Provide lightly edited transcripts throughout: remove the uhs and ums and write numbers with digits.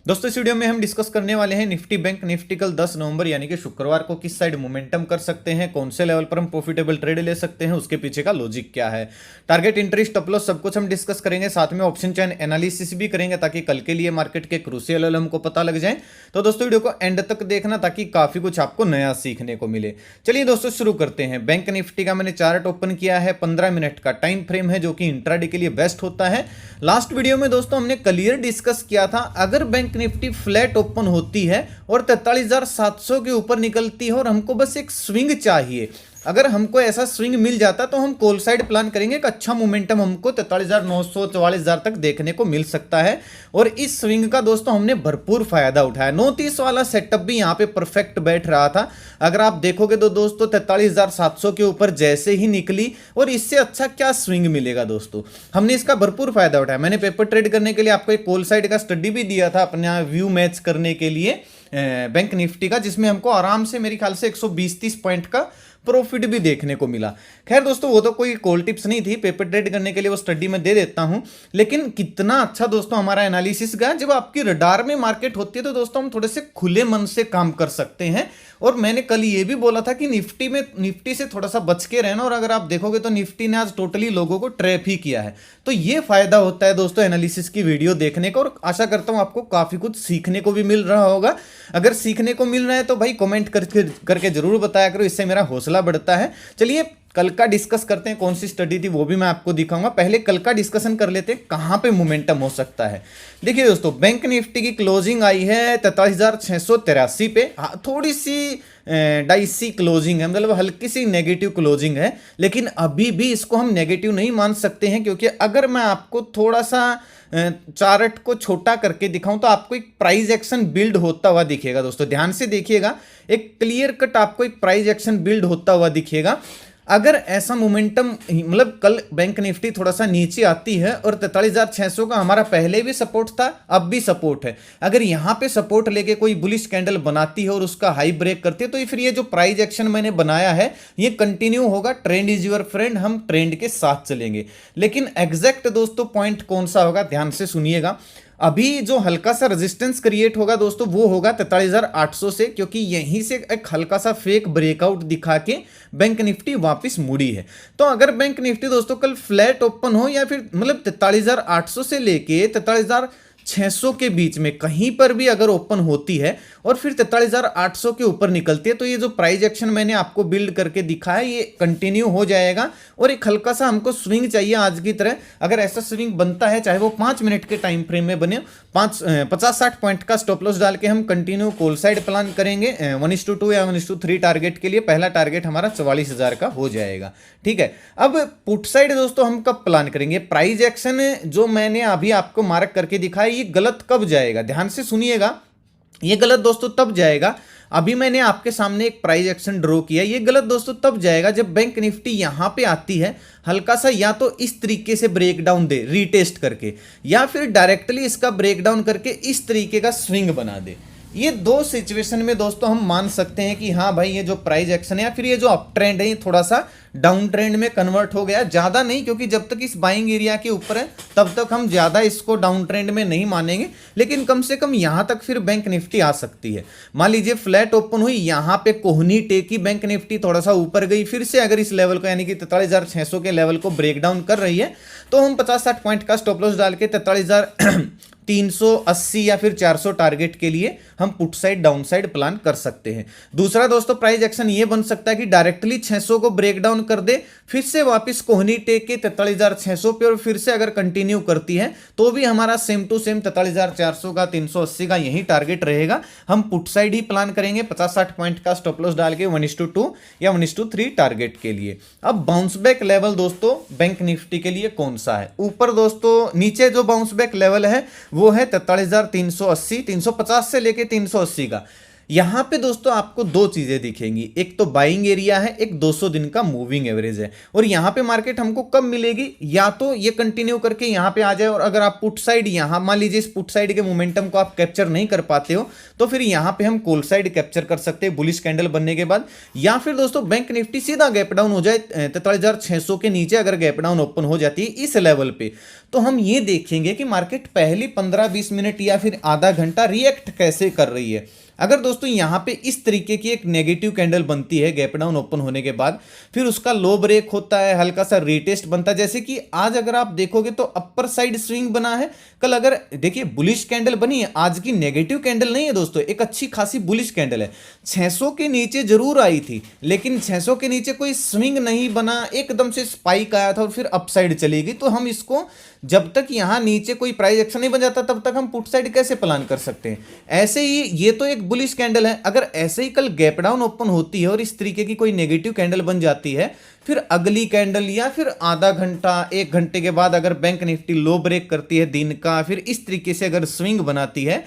दोस्तों इस वीडियो में हम डिस्कस करने वाले हैं निफ्टी बैंक निफ्टी कल 10 नवंबर यानी कि शुक्रवार को किस साइड मोमेंटम कर सकते हैं, कौन से लेवल पर हम प्रॉफिटेबल ट्रेड ले सकते हैं, उसके पीछे का लॉजिक क्या है, टारगेट एंट्री स्टॉप लॉस सब कुछ हम डिस्कस करेंगे। साथ में ऑप्शन चेन एनालिसिस भी करेंगे ताकि कल के लिए मार्केट के क्रूशियल लेवल हमको पता लग जाए। तो दोस्तों वीडियो को एंड तक देखना ताकि काफी कुछ आपको नया सीखने को मिले। चलिए दोस्तों शुरू करते हैं। बैंक निफ्टी का मैंने चार्ट ओपन किया है, 15 मिनट का टाइम फ्रेम है जो कि इंट्राडे के लिए बेस्ट होता है। लास्ट वीडियो में दोस्तों हमने क्लियर डिस्कस किया था, अगर बैंक निफ्टी फ्लैट ओपन होती है और 43,700 के ऊपर निकलती है और हमको बस एक स्विंग चाहिए, अगर हमको ऐसा स्विंग मिल जाता तो हम कॉल साइड प्लान करेंगे कि अच्छा मोमेंटम हमको 43,900 44,000 तक देखने को मिल सकता है। और इस स्विंग का दोस्तों हमने भरपूर फायदा उठाया। 930 वाला सेटअप भी यहाँ पे परफेक्ट बैठ रहा था। अगर आप देखोगे तो दोस्तों 43,700 के ऊपर जैसे ही निकली, और इससे अच्छा क्या स्विंग मिलेगा दोस्तों, हमने इसका भरपूर फायदा उठाया। मैंने पेपर ट्रेड करने के लिए आपको एक कॉल साइड का स्टडी भी दिया था अपना व्यू मैच करने के लिए बैंक निफ्टी का, जिसमें हमको आराम से मेरे ख्याल से 120-30 पॉइंट का प्रॉफिट भी देखने को मिला। खैर दोस्तों वो तो कोई कॉल टिप्स नहीं थी, पेपर ट्रेड करने के लिए वो स्टडी में दे देता हूं। लेकिन कितना अच्छा दोस्तों हमारा एनालिसिस गया। जब आपकी रडार में मार्केट होती है तो दोस्तों हम थोड़े से खुले मन से काम कर सकते हैं। और मैंने कल ये भी बोला था कि निफ्टी से थोड़ा सा बच के रहना, और अगर आप देखोगे तो निफ्टी ने आज टोटली लोगों को ट्रैप ही किया है। तो ये फायदा होता है दोस्तों एनालिसिस की वीडियो देखने का, और आशा करता हूं आपको काफी कुछ सीखने को भी मिल रहा होगा। अगर सीखने को मिल रहा है तो भाई कमेंट करके जरूर बताया करो, इससे मेरा हौसला बढ़ता है। चलिए कल का डिस्कस करते हैं, कौन सी स्टडी थी वो भी मैं आपको दिखाऊंगा। पहले कल का डिस्कशन कर लेते हैं कहां पे मोमेंटम हो सकता है। देखिए दोस्तों बैंक निफ्टी की क्लोजिंग आई है 43,683 पे। थोड़ी सी डाइसी क्लोजिंग है, मतलब हल्की सी नेगेटिव क्लोजिंग है, लेकिन अभी भी इसको हम नेगेटिव नहीं मान सकते हैं, क्योंकि अगर मैं आपको थोड़ा सा चार्ट को छोटा करके दिखाऊं तो आपको एक प्राइस एक्शन बिल्ड होता हुआ दिखेगा। दोस्तों ध्यान से देखिएगा, एक क्लियर कट आपको एक प्राइस एक्शन बिल्ड होता हुआ दिखेगा। अगर ऐसा मोमेंटम, मतलब कल बैंक निफ्टी थोड़ा सा नीचे आती है और 43,600 का हमारा पहले भी सपोर्ट था, अब भी सपोर्ट है, अगर यहां पे सपोर्ट लेके कोई बुलिश कैंडल बनाती है और उसका हाई ब्रेक करती है तो फिर ये जो प्राइस एक्शन मैंने बनाया है ये कंटिन्यू होगा। ट्रेंड इज योर फ्रेंड, हम ट्रेंड के साथ चलेंगे। लेकिन एग्जैक्ट दोस्तों पॉइंट कौन सा होगा ध्यान से सुनिएगा। अभी जो हल्का सा रेजिस्टेंस क्रिएट होगा दोस्तों वो होगा 43,800 से, क्योंकि यहीं से एक हल्का सा फेक ब्रेकआउट दिखा के बैंक निफ्टी वापस मुड़ी है। तो अगर बैंक निफ्टी दोस्तों कल फ्लैट ओपन हो, या फिर मतलब 43,800 से लेके 43,600 के बीच में कहीं पर भी अगर ओपन होती है और फिर 43,800 के ऊपर निकलती है, तो ये जो प्राइस एक्शन मैंने आपको बिल्ड करके दिखा है ये कंटिन्यू हो जाएगा। और एक हल्का सा हमको स्विंग चाहिए आज की तरह। अगर ऐसा स्विंग बनता है, चाहे वो 5 मिनट के टाइम फ्रेम में बने, 50-60 पॉइंट का स्टॉप लॉस डाल के हम कंटिन्यू कॉल साइड प्लान करेंगे 1:2 या 1:3 टारगेट के लिए। पहला टारगेट हमारा 44,000 का हो जाएगा। ठीक है, अब पुट साइड दोस्तों हम कब प्लान करेंगे? प्राइस एक्शन जो मैंने अभी आपको मार्क करके दिखाया ये गलत कब जाएगा, ध्यान से सुनिएगा। ये गलत दोस्तों तब जाएगा, अभी मैंने आपके सामने एक प्राइस एक्शन ड्रॉ किया, ये गलत दोस्तों तब जाएगा जब बैंक निफ्टी यहां पे आती है हल्का सा, या तो इस तरीके से ब्रेकडाउन दे रीटेस्ट करके, या फिर डायरेक्टली इसका ब्रेकडाउन करके इस तरीके का स्विंग बना दे। ये दो सिचुएशन में दोस्तों हम मान सकते हैं कि हाँ भाई ये जो प्राइस एक्शन है या फिर ये जो अप ट्रेंड है ये थोड़ा सा डाउन ट्रेंड में कन्वर्ट हो गया। ज्यादा नहीं, क्योंकि जब तक इस बाइंग एरिया के ऊपर है तब तक हम ज्यादा इसको डाउन ट्रेंड में नहीं मानेंगे, लेकिन कम से कम यहां तक फिर बैंक निफ्टी आ सकती है। मान लीजिए फ्लैट ओपन हुई, यहां पे कोहनी टेकी, बैंक निफ्टी थोड़ा सा ऊपर गई, फिर से अगर इस लेवल को यानी कि 43,600 के लेवल को ब्रेक डाउन कर रही है तो हम 50-60 पॉइंट का स्टॉप लॉस डाल के 43,380 या फिर 400 टारगेट के लिए हम put side down side plan कर सकते हैं। दूसरा दोस्तों प्राइस एक्शन ये बन सकता है कि डायरेक्टली 600 को ब्रेक डाउन कर दे, फिर से वापस कोहनी टेक के 43,600 पे, और फिर से अगर कंटिन्यू करती है तो भी हमारा सेम टू सेम 43,400 का 380 का यही टारगेट रहेगा। हम पुट साइड ही प्लान करेंगे 50-60 पॉइंट का स्टॉप लॉस डाल के 1:2 या 1:3 टारगेट के लिए। अब बाउंस बैक लेवल दोस्तों बैंक निफ्टी के लिए कौन सा है? ऊपर दोस्तों नीचे जो बाउंस बैक लेवल है वो है 43,380, 350 से लेके 380 का। यहां पे दोस्तों आपको दो चीजें दिखेंगी, एक तो बाइंग एरिया है, एक 200 दिन का मूविंग एवरेज है। और यहां पे मार्केट हमको कब मिलेगी, या तो ये कंटिन्यू करके यहां पे आ जाए, और अगर आप पुट साइड यहां मान लीजिए इस पुट साइड के मोमेंटम को आप कैप्चर नहीं कर पाते हो तो फिर यहां पे हम कॉल साइड कैप्चर कर सकते हैं बुलिश कैंडल बनने के बाद। या फिर दोस्तों बैंक निफ्टी सीधा गैप डाउन हो जाए 43,600 के नीचे, अगर गैप डाउन ओपन हो जाती है इस लेवल पे, तो हम ये देखेंगे कि मार्केट पहली 15-20 मिनट या फिर आधा घंटा रिएक्ट कैसे कर रही है। अगर दोस्तों यहां पे इस तरीके की एक नेगेटिव कैंडल बनती है गैप डाउन ओपन होने के बाद, फिर उसका लो ब्रेक होता है, हल्का सा रीटेस्ट बनता है, जैसे कि आज अगर आप देखोगे तो अपर साइड स्विंग बना है। कल अगर देखिए बुलिश कैंडल बनी है, आज की नेगेटिव कैंडल नहीं है दोस्तों, एक अच्छी खासी बुलिश कैंडल है। 600 के नीचे जरूर आई थी, लेकिन 600 के नीचे कोई स्विंग नहीं बना, एकदम से स्पाइक आया था और फिर अपसाइड चली गई। तो हम इसको जब तक यहां नीचे कोई प्राइस एक्शन नहीं बन जाता तब तक हम पुट साइड कैसे प्लान कर सकते हैं। ऐसे ही ये तो एक बुलिश कैंडल है, अगर ऐसे ही कल गैप डाउन ओपन होती है और इस तरीके की कोई नेगेटिव कैंडल बन जाती है, फिर अगली कैंडल या फिर आधा घंटा 1 घंटे के बाद अगर बैंक निफ्टी लो ब्रेक करती है दिन का, फिर इस तरीके से अगर स्विंग बनाती है,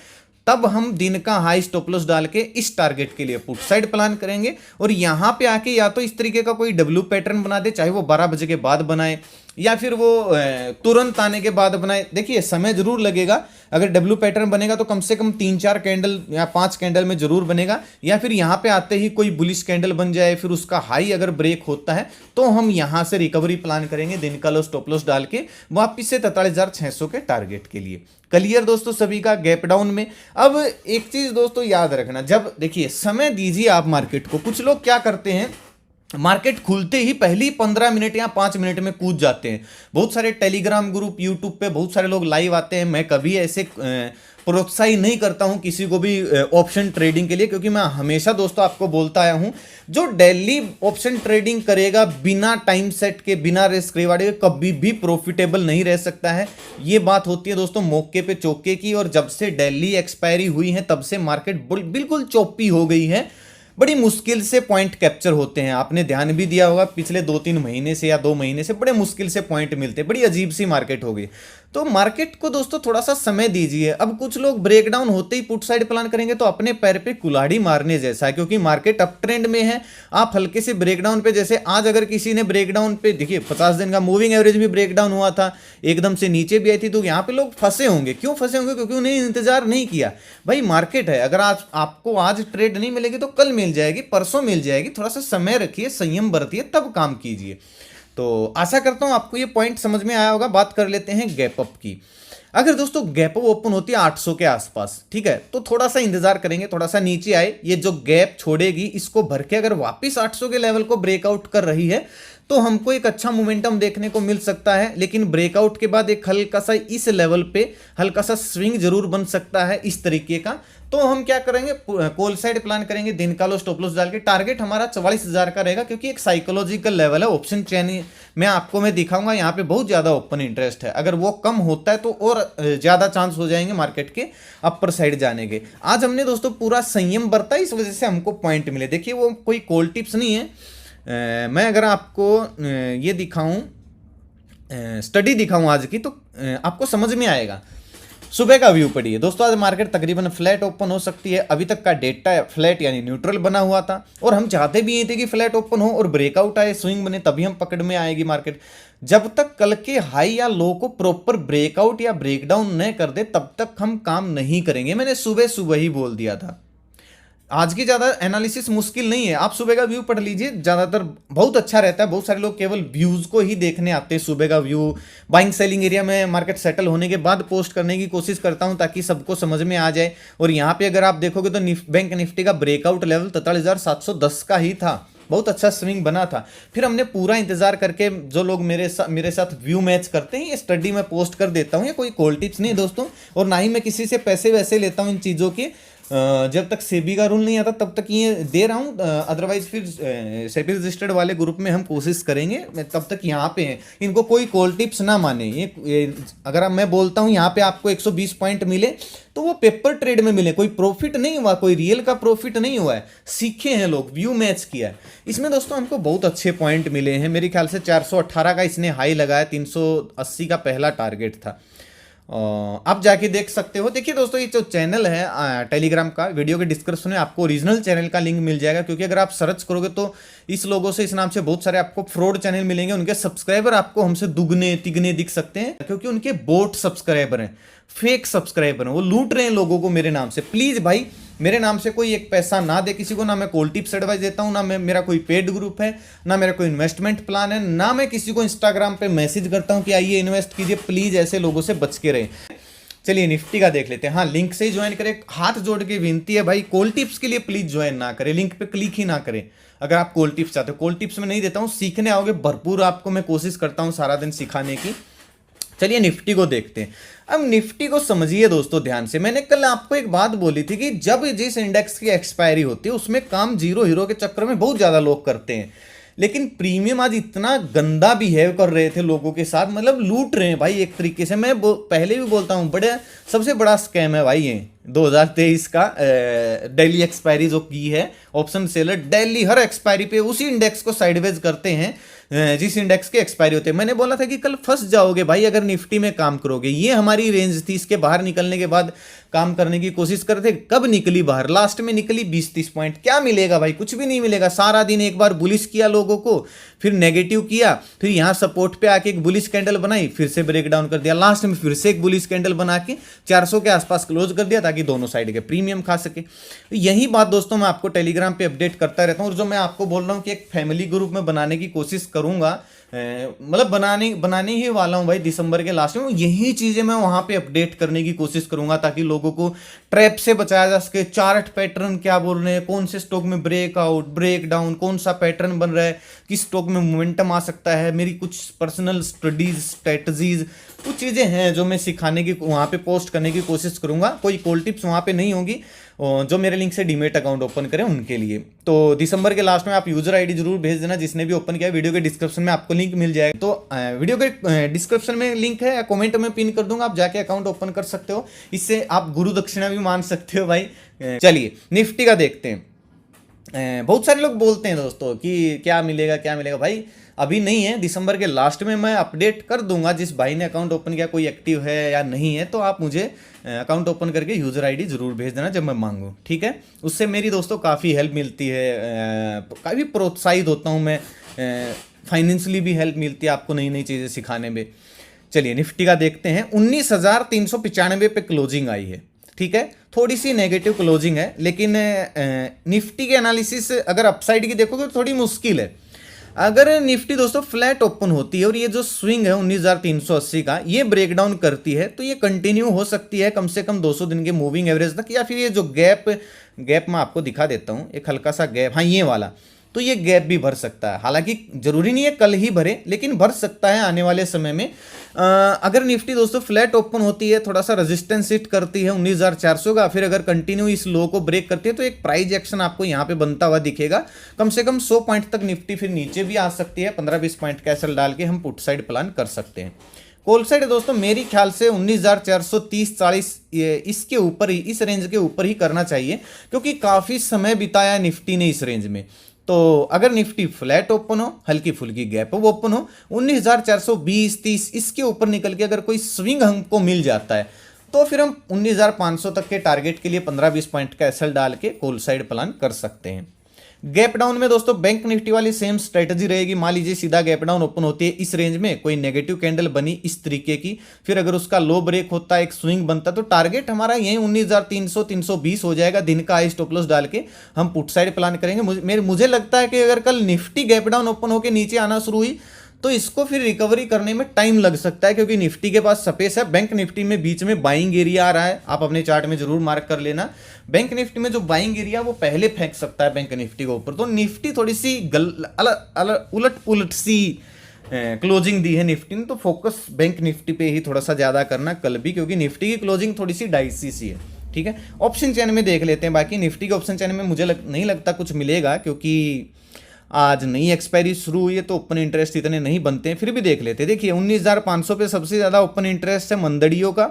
तब हम दिन का हाई स्टॉप लॉस डाल के इस टारगेट के लिए पुट साइड प्लान करेंगे। और यहां पे आके या तो इस तरीके का कोई डब्ल्यू पैटर्न बना दे, चाहे वो 12 बजे के बाद बनाए या फिर वो तुरंत आने के बाद बनाए। देखिए समय जरूर लगेगा, अगर डब्ल्यू पैटर्न बनेगा तो कम से कम 3-4 कैंडल या 5 कैंडल में जरूर बनेगा, या फिर यहां पे आते ही कोई बुलिश कैंडल बन जाए, फिर उसका हाई अगर ब्रेक होता है तो हम यहां से रिकवरी प्लान करेंगे दिन का लो स्टॉप लॉस डाल के वापिस से 43,600 के टारगेट के लिए। क्लियर दोस्तों सभी का गैप डाउन में। अब एक चीज दोस्तों याद रखना, जब देखिए समय दीजिए आप मार्केट को, कुछ लोग क्या करते हैं मार्केट खुलते ही पहली 15 मिनट या 5 मिनट में कूद जाते हैं। बहुत सारे टेलीग्राम ग्रुप यूट्यूब पे बहुत सारे लोग लाइव आते हैं, मैं कभी ऐसे प्रोत्साहित नहीं करता हूं किसी को भी ऑप्शन ट्रेडिंग के लिए, क्योंकि मैं हमेशा दोस्तों आपको बोलता आया हूं जो डेली ऑप्शन ट्रेडिंग करेगा बिना टाइम सेट के, बिना रिस्क रिवार्ड के, कभी भी प्रॉफिटेबल नहीं रह सकता है। ये बात होती है दोस्तों मौके पे चौके की, और जब से डेली एक्सपायरी हुई है तब से मार्केट बिल्कुल चौपी हो गई है, बड़ी मुश्किल से पॉइंट कैप्चर होते हैं। आपने ध्यान भी दिया होगा पिछले 2-3 महीने से या 2 महीने से बड़े मुश्किल से पॉइंट मिलते हैं, बड़ी अजीब सी मार्केट हो गई। तो मार्केट को दोस्तों थोड़ा सा समय दीजिए। अब कुछ लोग ब्रेकडाउन होते ही पुट साइड प्लान करेंगे तो अपने पैर पे कुल्हाड़ी मारने जैसा है, क्योंकि मार्केट अप ट्रेंड में है। आप हल्के से ब्रेकडाउन पे, जैसे आज अगर किसी ने ब्रेकडाउन पे देखिए 50 दिन का मूविंग एवरेज भी ब्रेकडाउन हुआ था, एकदम से नीचे भी आई थी, तो यहाँ पे लोग फंसे होंगे। क्यों फंसे होंगे? क्योंकि उन्हें इंतजार नहीं किया। भाई मार्केट है, अगर आज आपको आज ट्रेड नहीं मिलेगी तो कल मिल जाएगी, परसों मिल जाएगी। थोड़ा सा समय रखिए, संयम बरतिए, तब काम कीजिए। तो आशा करता हूं आपको ये पॉइंट समझ में आया होगा। बात कर लेते हैं गैप अप की। अगर दोस्तों गैप अप ओपन होती है 800 के आसपास, ठीक है, तो थोड़ा सा इंतजार करेंगे, थोड़ा सा नीचे आए, ये जो गैप छोड़ेगी इसको भर के अगर वापस 800 के लेवल को ब्रेकआउट कर रही है तो हमको एक अच्छा मोमेंटम देखने को मिल सकता है। लेकिन ब्रेकआउट के बाद एक हल्का सा इस लेवल पे हल्का सा स्विंग जरूर बन सकता है इस तरीके का। तो हम क्या करेंगे, कॉल साइड प्लान करेंगे, दिन का लो स्टॉप लॉस डाल के। टारगेट हमारा 44,000 का रहेगा, क्योंकि एक साइकोलॉजिकल लेवल है। ऑप्शन चेन में आपको मैं दिखाऊंगा, यहाँ पे बहुत ज्यादा ओपन इंटरेस्ट है। अगर वो कम होता है तो और ज्यादा चांस हो जाएंगे मार्केट के अपर साइड जाने के। आज हमने दोस्तों पूरा संयम बरता, इस वजह से हमको पॉइंट मिले। देखिए वो कोई कॉल टिप्स नहीं है। मैं अगर आपको ये दिखाऊं, स्टडी दिखाऊं आज की, तो आपको समझ में आएगा। सुबह का व्यू पढ़िए दोस्तों। आज मार्केट तकरीबन फ्लैट ओपन हो सकती है। अभी तक का डेटा फ्लैट यानी न्यूट्रल बना हुआ था, और हम चाहते भी ये थे कि फ्लैट ओपन हो और ब्रेकआउट आए, स्विंग बने, तभी हम पकड़ में आएगी मार्केट। जब तक कल के हाई या लो को प्रॉपर ब्रेकआउट या ब्रेकडाउन न कर दे तब तक हम काम नहीं करेंगे। मैंने सुबह सुबह ही बोल दिया था। आज की ज्यादा एनालिसिस मुश्किल नहीं है, आप सुबह का व्यू पढ़ लीजिए, ज्यादातर बहुत अच्छा रहता है। बहुत सारे लोग केवल व्यूज को ही देखने आते हैं। सुबह का व्यू बाइंग सेलिंग एरिया में मार्केट सेटल होने के बाद पोस्ट करने की कोशिश करता हूं, ताकि सबको समझ में आ जाए। और यहाँ पे अगर आप देखोगे तो बैंक निफ्टी का ब्रेकआउट लेवल 43,710 का ही था, बहुत अच्छा स्विंग बना था। फिर हमने पूरा इंतजार करके, जो लोग मेरे साथ व्यू मैच करते हैं, ये स्टडी में पोस्ट कर देता हूँ। ये कोई कॉल टिप्स नहीं दोस्तों, और ना ही मैं किसी से पैसे वैसे लेता हूँ इन चीज़ों के। जब तक सेबी का रूल नहीं आता तब तक ये दे रहा हूँ, अदरवाइज फिर सेबी रजिस्टर्ड वाले ग्रुप में हम कोशिश करेंगे। तब तक यहाँ पे हैं, इनको कोई कॉल टिप्स ना माने। ये अगर मैं बोलता हूँ यहाँ पे आपको 120 पॉइंट मिले तो वो पेपर ट्रेड में मिले, कोई प्रॉफिट नहीं हुआ, कोई रियल का प्रॉफिट नहीं हुआ है। सीखे हैं लोग, व्यू मैच किया है। इसमें दोस्तों हमको बहुत अच्छे पॉइंट मिले हैं। मेरे ख्याल से 418 का इसने हाई लगाया, 380 का पहला टारगेट था। आप जाके देख सकते हो। देखिए दोस्तों, ये जो चैनल है टेलीग्राम का, वीडियो के डिस्क्रिप्शन में आपको ओरिजिनल चैनल का लिंक मिल जाएगा, क्योंकि अगर आप सर्च करोगे तो इस लोगों से, इस नाम से बहुत सारे आपको फ्रॉड चैनल मिलेंगे। उनके सब्सक्राइबर आपको हमसे दुगने तिगने दिख सकते हैं, क्योंकि उनके बोट सब्सक्राइबर हैं, फेक सब्सक्राइबर हैं, वो लूट रहे हैं लोगों को मेरे नाम से। प्लीज भाई, मेरे नाम से कोई एक पैसा ना दे किसी को, ना मैं कोल टिप्स एडवाइस देता हूं, ना मेरा कोई पेड ग्रुप है, ना मेरा कोई इन्वेस्टमेंट प्लान है, ना मैं किसी को इंस्टाग्राम पे मैसेज करता हूं कि आइए इन्वेस्ट कीजिए। प्लीज ऐसे लोगों से बच के रहे। चलिए निफ्टी का देख लेते हैं। हाँ, लिंक से ही ज्वाइन करें। हाथ जोड़ के विनती है भाई, कॉल टिप्स के लिए प्लीज ज्वाइन ना करें, लिंक पे क्लिक ही ना करें अगर आप कॉल टिप्स चाहते हो। कॉल टिप्स में नहीं देता हूं, सीखने आओगे भरपूर, आपको मैं कोशिश करता हूं सारा दिन सिखाने की। चलिए निफ्टी को देखते हैं। अब निफ्टी को समझिए दोस्तों ध्यान से। मैंने कल आपको एक बात बोली थी कि जब जिस इंडेक्स की एक्सपायरी होती है उसमें काम जीरो हीरो के चक्कर में बहुत ज्यादा लोग करते हैं, लेकिन प्रीमियम आज इतना गंदा बिहेव कर रहे थे लोगों के साथ, मतलब लूट रहे हैं भाई एक तरीके से। मैं पहले भी बोलता हूं, बड़े सबसे बड़ा स्कैम है भाई ये 2023 का। डेली एक्सपायरी जो की है ऑप्शन सेलर, डेली हर एक्सपायरी पे उसी इंडेक्स को साइडवेज करते हैं जिस इंडेक्स के एक्सपायरी होते हैं। मैंने बोला था कि कल फंस जाओगे भाई अगर निफ्टी में काम करोगे। ये हमारी रेंज थी, इसके बाहर निकलने के बाद काम करने की कोशिश करते। कब निकली बाहर? लास्ट में निकली 20-30 पॉइंट। क्या मिलेगा भाई? कुछ भी नहीं मिलेगा। सारा दिन एक बार बुलिश किया लोगों को, फिर नेगेटिव किया, फिर यहां सपोर्ट पे आके एक बुलिश कैंडल बनाई, फिर से ब्रेक डाउन कर दिया, लास्ट में फिर से एक बुलिश कैंडल बना के 400 के आसपास क्लोज कर दिया ताकि दोनों साइड के प्रीमियम खा सके। यही बात दोस्तों मैं आपको टेलीग्राम पे अपडेट करता रहता हूं, और जो मैं आपको बोल रहा हूं कि एक फैमिली ग्रुप में बनाने की कोशिश करूंगा, मतलब बनाने ही वाला हूं भाई दिसंबर के लास्ट में। यही चीजें मैं वहां पे अपडेट करने की कोशिश करूंगा ताकि लोगों को ट्रैप से बचाया जा सके। चार्ट पैटर्न क्या बोल रहे हैं, कौन से स्टॉक में ब्रेकआउट, ब्रेक डाउन, कौन सा पैटर्न बन रहा है, किस स्टॉक में मोमेंटम आ सकता है, मेरी कुछ पर्सनल स्टडीज, स्ट्रेटजीज, कुछ चीजें हैं जो मैं सिखाने की, वहां पे पोस्ट करने की कोशिश करूंगा। कोई कॉल टिप्स वहां पे नहीं होगी, जो मेरे लिंक से डीमेट अकाउंट ओपन करें उनके लिए। तो दिसंबर के लास्ट में आप यूजर आईडी जरूर भेज देना जिसने भी ओपन किया। वीडियो के डिस्क्रिप्शन में आपको लिंक मिल जाएगा, तो वीडियो के डिस्क्रिप्शन में लिंक है या कमेंट में पिन कर दूंगा, आप जाके अकाउंट ओपन कर सकते हो। इससे आप गुरु दक्षिणा भी मान सकते हो भाई। चलिए निफ्टी का देखते हैं। बहुत सारे लोग बोलते हैं दोस्तों कि क्या मिलेगा क्या मिलेगा। भाई अभी नहीं है, दिसंबर के लास्ट में मैं अपडेट कर दूंगा। जिस भाई ने अकाउंट ओपन किया, कोई एक्टिव है या नहीं है, तो आप मुझे अकाउंट ओपन करके यूज़र आईडी ज़रूर भेज देना जब मैं मांगूँ, ठीक है। उससे मेरी दोस्तों काफ़ी हेल्प मिलती है, काफ़ी प्रोत्साहित होता हूँ मैं, फाइनेंशियली भी हेल्प मिलती है आपको नई नई चीज़ें सिखाने में। चलिए निफ्टी का देखते हैं। 19,395 पे क्लोजिंग आई है, ठीक है। थोड़ी सी नेगेटिव क्लोजिंग है, लेकिन निफ्टी के एनालिसिस अगर अपसाइड की देखोगे तो थोड़ी मुश्किल है। अगर निफ्टी दोस्तों फ्लैट ओपन होती है और ये जो स्विंग है 19,380 का ये ब्रेकडाउन करती है, तो ये कंटिन्यू हो सकती है कम से कम 200 दिन के मूविंग एवरेज तक, या फिर ये जो गैप मैं आपको दिखा देता हूँ, एक हल्का सा गैप, हाँ ये वाला, तो ये गैप भी भर सकता है। हालांकि जरूरी नहीं है कल ही भरे, लेकिन भर सकता है आने वाले समय में। अगर निफ्टी दोस्तों फ्लैट ओपन होती है, थोड़ा सा रेजिस्टेंस हिट करती है 19,400 का, फिर अगर कंटिन्यू इस लो को ब्रेक करती है तो एक प्राइस एक्शन आपको यहाँ पे बनता हुआ दिखेगा। कम से कम 100 पॉइंट तक निफ्टी फिर नीचे भी आ सकती है। 15-20 पॉइंट का एसएल डाल के हम पुट साइड प्लान कर सकते हैं। कॉल साइड दोस्तों मेरी ख्याल से 19,430-40 इसके ऊपर ही, इस रेंज के ऊपर ही करना चाहिए, क्योंकि काफ़ी समय बिताया निफ्टी ने इस रेंज में। तो अगर निफ्टी फ्लैट ओपन हो, हल्की फुल्की गैप ओपन हो, 19,420-30 इसके ऊपर निकल के अगर कोई स्विंग हमको मिल जाता है, तो फिर हम 19,500 तक के टारगेट के लिए 15-20 पॉइंट का एसएल डाल के कॉल साइड प्लान कर सकते हैं। गैप डाउन में दोस्तों बैंक निफ्टी वाली सेम स्ट्रेटजी रहेगी। मान लीजिए सीधा गैप डाउन ओपन होती है इस रेंज में, कोई नेगेटिव कैंडल बनी इस तरीके की, फिर अगर उसका लो ब्रेक होता है, एक स्विंग बनता है, तो टारगेट हमारा यही 19,300-320 हो जाएगा। दिन का हाई स्टॉप लॉस डाल के हम पुट साइड प्लान करेंगे। मुझे लगता है कि अगर कल निफ्टी गैप डाउन ओपन होकर नीचे आना शुरू हुई तो इसको फिर रिकवरी करने में टाइम लग सकता है, क्योंकि निफ्टी के पास स्पेस है। बैंक निफ्टी में बीच में बाइंग एरिया आ रहा है, आप अपने चार्ट में जरूर मार्क कर लेना। बैंक निफ्टी में जो बाइंग एरिया वो पहले फेंक सकता है बैंक निफ्टी के ऊपर। तो निफ्टी थोड़ी सी उलट पुलट सी क्लोजिंग दी है निफ्टी ने, तो फोकस बैंक निफ्टी पे ही थोड़ा सा ज्यादा करना कल भी, क्योंकि निफ्टी की क्लोजिंग थोड़ी सी डाइसी सी है, ठीक है। ऑप्शन चैन में देख लेते हैं। बाकी निफ्टी के ऑप्शन चैन में मुझे नहीं लगता कुछ मिलेगा, क्योंकि आज नई एक्सपायरी शुरू हुई है तो ओपन इंटरेस्ट इतने नहीं बनते हैं। फिर भी देख लेते हैं। देखिए 19,500 पे सबसे ज़्यादा ओपन इंटरेस्ट है मंदड़ियों का,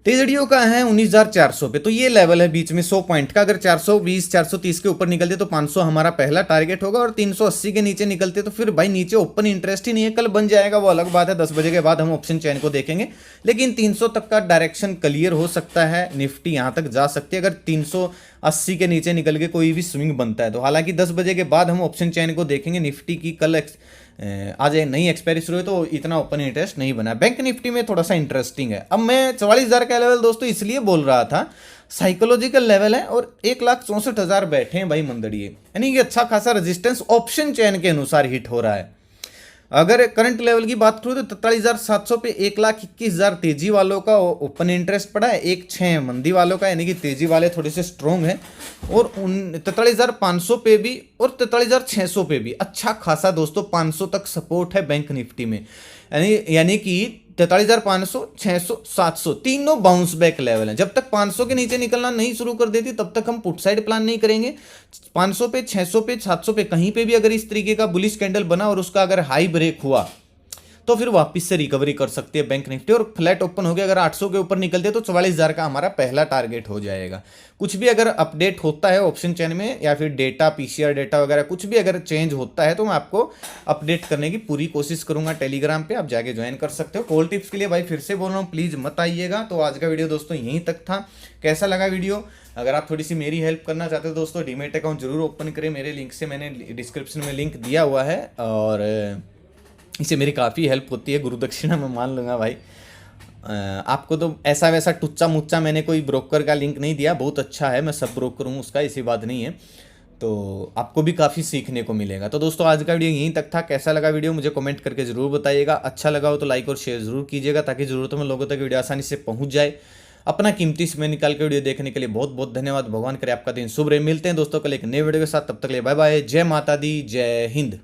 तेजड़ियों का है 19,400 पे, तो ये लेवल है बीच में 100 पॉइंट का। अगर 420 430 के ऊपर निकलते तो 500 हमारा पहला टारगेट होगा, और 380 के नीचे निकलते तो फिर भाई नीचे ओपन इंटरेस्ट ही नहीं है। कल बन जाएगा वो अलग बात है, 10 बजे के बाद हम ऑप्शन चैन को देखेंगे, लेकिन 300 तक का डायरेक्शन क्लियर हो सकता है। निफ्टी यहाँ तक जा सकती है अगर 380 के नीचे निकल के कोई भी स्विंग बनता है तो। हालांकि 10 बजे के बाद हम ऑप्शन चैन को देखेंगे। निफ्टी की कल आज नई एक्सपायरी शुरू है तो इतना ओपन इंटरेस्ट नहीं बना। बैंक निफ्टी में थोड़ा सा इंटरेस्टिंग है। अब मैं 44,000 का लेवल दोस्तों इसलिए बोल रहा था, साइकोलॉजिकल लेवल है और 1,64,000 बैठे हैं भाई मंदड़िए, यानी कि अच्छा खासा रेजिस्टेंस ऑप्शन चैन के अनुसार हिट हो रहा है। अगर करंट लेवल की बात करूँ तो 43,700 पे 1,21,000 तेजी वालों का ओपन इंटरेस्ट पड़ा है, 1,6 मंदी वालों का, यानी कि तेजी वाले थोड़े से स्ट्रोंग हैं। और 43,500 पे भी और 43,600 पे भी अच्छा खासा दोस्तों 500 तक सपोर्ट है बैंक निफ्टी में, यानी कि 43,500, 600, 700 तीनों बाउंस बैक लेवल है। जब तक 500 के नीचे निकलना नहीं शुरू कर देती तब तक हम पुट साइड प्लान नहीं करेंगे। 500 पे, 600 पे, 700 पे कहीं पे भी अगर इस तरीके का बुलिश कैंडल बना और उसका अगर हाई ब्रेक हुआ तो फिर वापस से रिकवरी कर सकती है बैंक निफ्टी। और फ्लैट ओपन हो गया अगर 800 के ऊपर निकलते तो 44,000 का हमारा पहला टारगेट हो जाएगा। कुछ भी अगर अपडेट होता है ऑप्शन चैन में या फिर डेटा पीसीआर डेटा वगैरह कुछ भी अगर चेंज होता है तो मैं आपको अपडेट करने की पूरी कोशिश करूंगा। टेलीग्राम पे आप जाके ज्वाइन कर सकते हो। कॉल टिप्स के लिए भाई फिर से बोल रहा हूँ, प्लीज़ मत आइएगा। तो आज का वीडियो दोस्तों यहीं तक था। कैसा लगा वीडियो? अगर आप थोड़ी सी मेरी हेल्प करना चाहते हो दोस्तों, डीमेट अकाउंट जरूर ओपन करें मेरे लिंक से, मैंने डिस्क्रिप्शन में लिंक दिया हुआ है और इससे मेरी काफ़ी हेल्प होती है। गुरु दक्षिणा मैं मान लूँगा भाई। आपको तो ऐसा वैसा टुच्चा मुच्चा मैंने कोई ब्रोकर का लिंक नहीं दिया, बहुत अच्छा है, मैं सब ब्रोकर हूँ उसका, ऐसी बात नहीं है। तो आपको भी काफ़ी सीखने को मिलेगा। तो दोस्तों आज का वीडियो यहीं तक था। कैसा लगा वीडियो मुझे कमेंट करके ज़रूर बताइएगा। अच्छा लगा हो तो लाइक और शेयर ज़रूर कीजिएगा ताकि ज़रूरतमंद लोगों तक वीडियो आसानी से पहुँच जाए। अपना कीमती समय निकाल के वीडियो देखने के लिए बहुत बहुत धन्यवाद। भगवान करे आपका दिन शुभ रहे। मिलते हैं दोस्तों कल एक नए वीडियो के साथ, तब तक के लिए बाय बाय। जय माता दी, जय हिंद।